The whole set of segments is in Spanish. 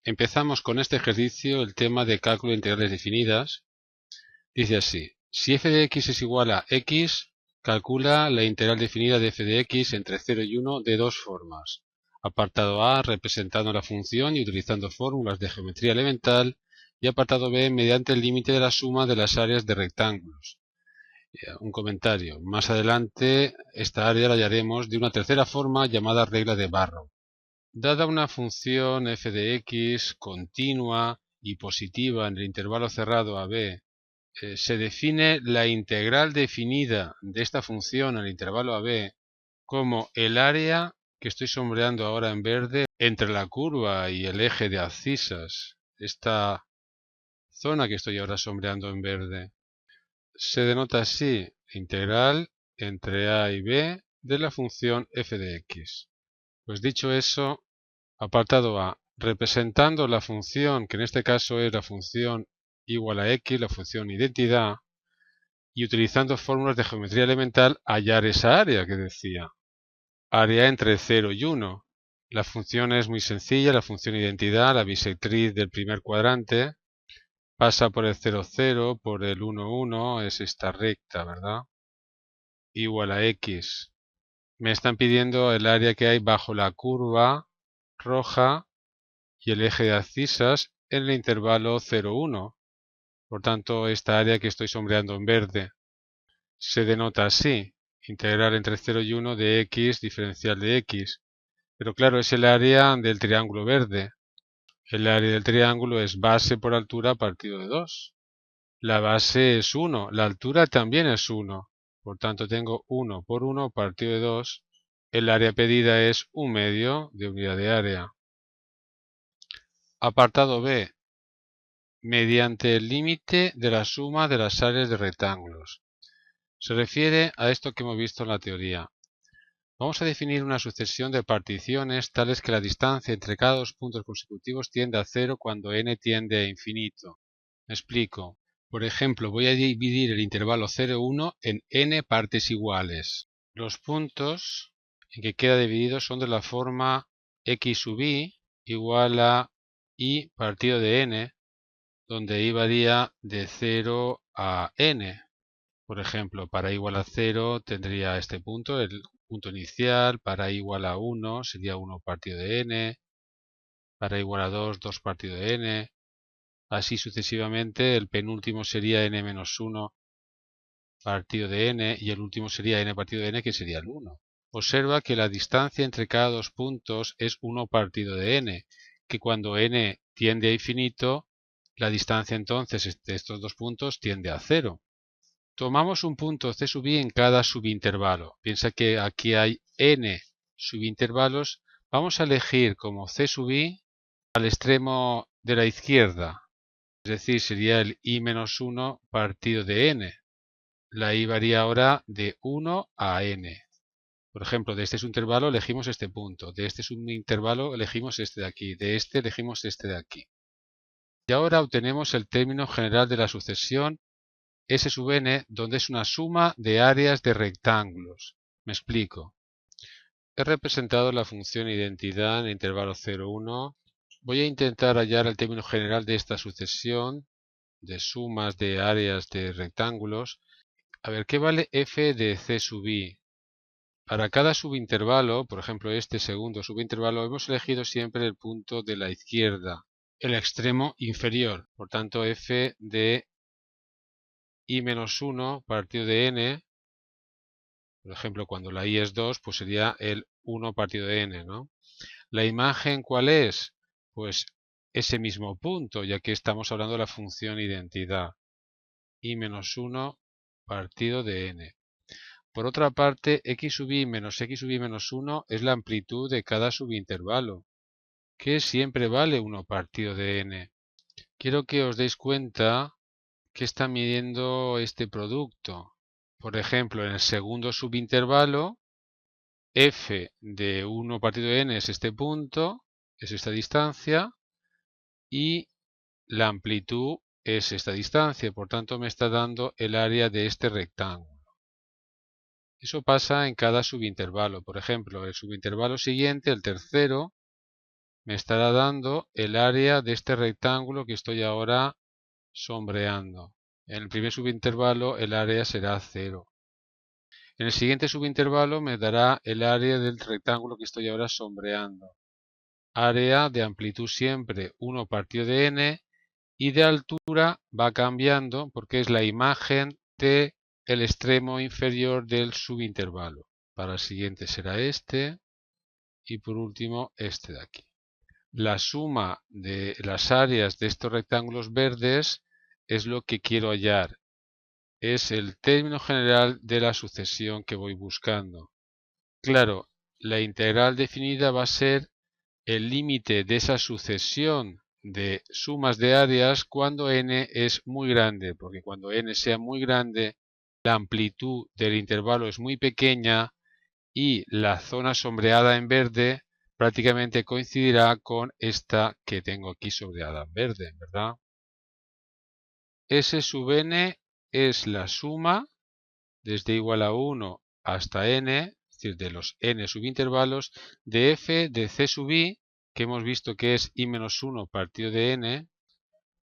Empezamos con este ejercicio el tema de cálculo de integrales definidas. Dice así: si f de x es igual a x, calcula la integral definida de f de x entre 0 y 1 de dos formas. Apartado A, representando la función y utilizando fórmulas de geometría elemental, y apartado B, mediante el límite de la suma de las áreas de rectángulos. Un comentario: más adelante esta área la hallaremos de una tercera forma llamada regla de Barrow. Dada una función f de x continua y positiva en el intervalo cerrado a b, se define la integral definida de esta función en el intervalo a b como el área que estoy sombreando ahora en verde entre la curva y el eje de abscisas. Esta zona que estoy ahora sombreando en verde se denota así: integral entre a y b de la función f de x. Pues dicho eso, apartado A, representando la función, que en este caso es la función igual a x, la función identidad, y utilizando fórmulas de geometría elemental, hallar esa área que decía. Área entre 0 y 1. La función es muy sencilla, la función identidad, la bisectriz del primer cuadrante, pasa por el 0, 0, por el 1, 1, es esta recta, ¿verdad? Igual a x. Me están pidiendo el área que hay bajo la curva roja y el eje de abscisas en el intervalo 0, 1. Por tanto, esta área que estoy sombreando en verde se denota así: integral entre 0 y 1 de x diferencial de x. Pero claro, es el área del triángulo verde. El área del triángulo es base por altura partido de 2. La base es 1, la altura también es 1. Por tanto, tengo 1 por 1 partido de 2. El área pedida es 1/2 de unidad de área. Apartado B, mediante el límite de la suma de las áreas de rectángulos. Se refiere a esto que hemos visto en la teoría. Vamos a definir una sucesión de particiones tales que la distancia entre cada dos puntos consecutivos tiende a 0 cuando n tiende a infinito. Me explico. Por ejemplo, voy a dividir el intervalo 0, 1 en n partes iguales. Los puntos en que queda dividido son de la forma x sub i igual a i partido de n, donde i varía de 0 a n. Por ejemplo, para i igual a 0 tendría este punto, el punto inicial. Para i igual a 1 sería 1 partido de n. Para i igual a 2, 2 partido de n. Así sucesivamente. El penúltimo sería n menos 1 partido de n y el último sería n partido de n, que sería el 1. Observa que la distancia entre cada dos puntos es 1 partido de n, que cuando n tiende a infinito, la distancia entonces de estos dos puntos tiende a 0. Tomamos un punto c sub i en cada subintervalo. Piensa que aquí hay n subintervalos. Vamos a elegir como c sub i al extremo de la izquierda, es decir, sería el i menos 1 partido de n. La i varía ahora de 1 a n. Por ejemplo, de este subintervalo elegimos este punto, de este subintervalo elegimos este de aquí, de este elegimos este de aquí. Y ahora obtenemos el término general de la sucesión S sub n, donde es una suma de áreas de rectángulos. Me explico. He representado la función identidad en el intervalo 0, 1. Voy a intentar hallar el término general de esta sucesión de sumas de áreas de rectángulos. A ver, ¿qué vale f de c sub i? Para cada subintervalo, por ejemplo este segundo subintervalo, hemos elegido siempre el punto de la izquierda, el extremo inferior. Por tanto, f de i menos 1 partido de n, por ejemplo, cuando la i es 2, pues sería el 1 partido de n, ¿no? ¿La imagen cuál es? Pues ese mismo punto, ya que estamos hablando de la función identidad. I menos 1 partido de n. Por otra parte, x sub i menos x sub i menos 1 es la amplitud de cada subintervalo, que siempre vale 1 partido de n. Quiero que os deis cuenta que está midiendo este producto. Por ejemplo, en el segundo subintervalo, f de 1 partido de n es este punto, es esta distancia, y la amplitud es esta distancia. Por tanto, me está dando el área de este rectángulo. Eso pasa en cada subintervalo. Por ejemplo, el subintervalo siguiente, el tercero, me estará dando el área de este rectángulo que estoy ahora sombreando. En el primer subintervalo el área será 0. En el siguiente subintervalo me dará el área del rectángulo que estoy ahora sombreando. Área de amplitud siempre 1 partido de n y de altura va cambiando porque es la imagen del extremo inferior del subintervalo. Para el siguiente será este y por último este de aquí. La suma de las áreas de estos rectángulos verdes es lo que quiero hallar. Es el término general de la sucesión que voy buscando. Claro, la integral definida va a ser el límite de esa sucesión de sumas de áreas cuando n es muy grande, porque cuando n sea muy grande, la amplitud del intervalo es muy pequeña y la zona sombreada en verde prácticamente coincidirá con esta que tengo aquí sombreada en verde, ¿verdad? S sub n es la suma desde igual a 1 hasta n, es decir, de los n subintervalos, de f de c sub i, que hemos visto que es i menos 1 partido de n,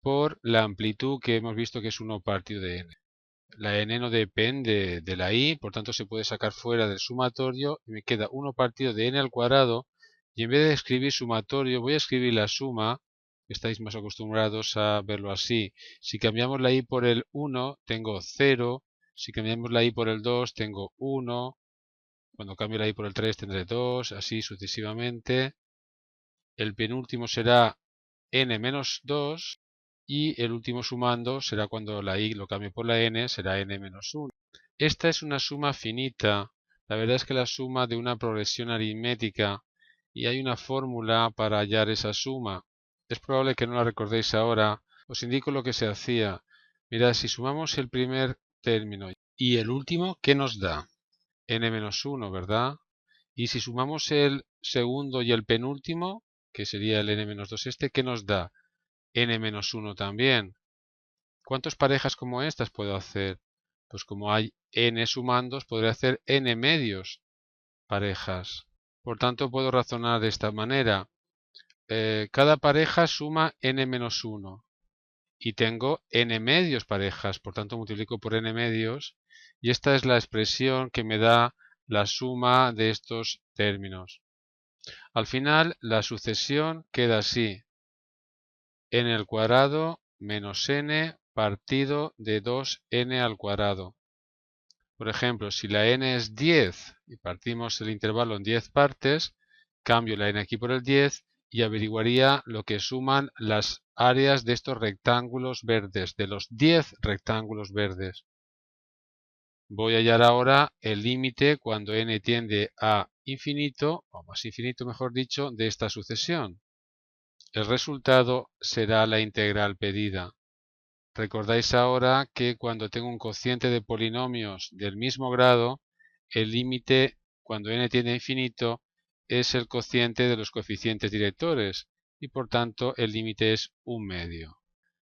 por la amplitud que hemos visto que es 1 partido de n. La n no depende de la i, por tanto se puede sacar fuera del sumatorio y me queda 1 partido de n al cuadrado, y en vez de escribir sumatorio voy a escribir la suma. Estáis más acostumbrados a verlo así. Si cambiamos la i por el 1 tengo 0, si cambiamos la i por el 2 tengo 1, cuando cambio la i por el 3 tendré 2, así sucesivamente. El penúltimo será n menos 2 y el último sumando será cuando la i lo cambie por la n, será n menos 1. Esta es una suma finita. La verdad es que la suma de una progresión aritmética y hay una fórmula para hallar esa suma. Es probable que no la recordéis ahora. Os indico lo que se hacía. Mirad, si sumamos el primer término y el último, ¿qué nos da? n menos 1, ¿verdad? Y si sumamos el segundo y el penúltimo, que sería el n menos 2 este, ¿qué nos da? n menos 1 también. ¿Cuántas parejas como estas puedo hacer? Pues como hay n sumandos, podré hacer n medios parejas. Por tanto, puedo razonar de esta manera. Cada pareja suma n menos 1 y tengo n medios parejas, por tanto multiplico por n medios y esta es la expresión que me da la suma de estos términos. Al final la sucesión queda así: n al cuadrado menos n partido de 2n al cuadrado. Por ejemplo, si la n es 10 y partimos el intervalo en 10 partes, cambio la n aquí por el 10 y averiguaría lo que suman las áreas de estos rectángulos verdes, de los 10 rectángulos verdes. Voy a hallar ahora el límite cuando n tiende a infinito, o más infinito mejor dicho, de esta sucesión. El resultado será la integral pedida. Recordáis ahora que cuando tengo un cociente de polinomios del mismo grado, el límite cuando n tiende a infinito es el cociente de los coeficientes directores y por tanto el límite es 1/2.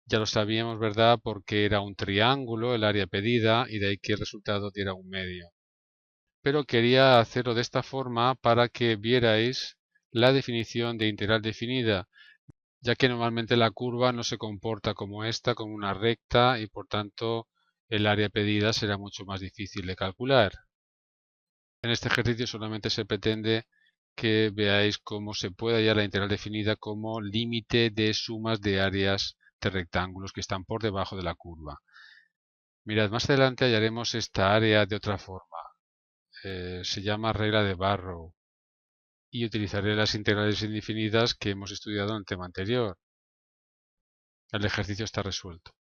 Ya lo sabíamos, ¿verdad? Porque era un triángulo el área pedida y de ahí que el resultado diera 1/2. Pero quería hacerlo de esta forma para que vierais la definición de integral definida, ya que normalmente la curva no se comporta como esta, como una recta, y por tanto el área pedida será mucho más difícil de calcular. En este ejercicio solamente se pretende que veáis cómo se puede hallar la integral definida como límite de sumas de áreas de rectángulos que están por debajo de la curva. Mirad, más adelante hallaremos esta área de otra forma. Se llama regla de Barrow y utilizaré las integrales indefinidas que hemos estudiado en el tema anterior. El ejercicio está resuelto.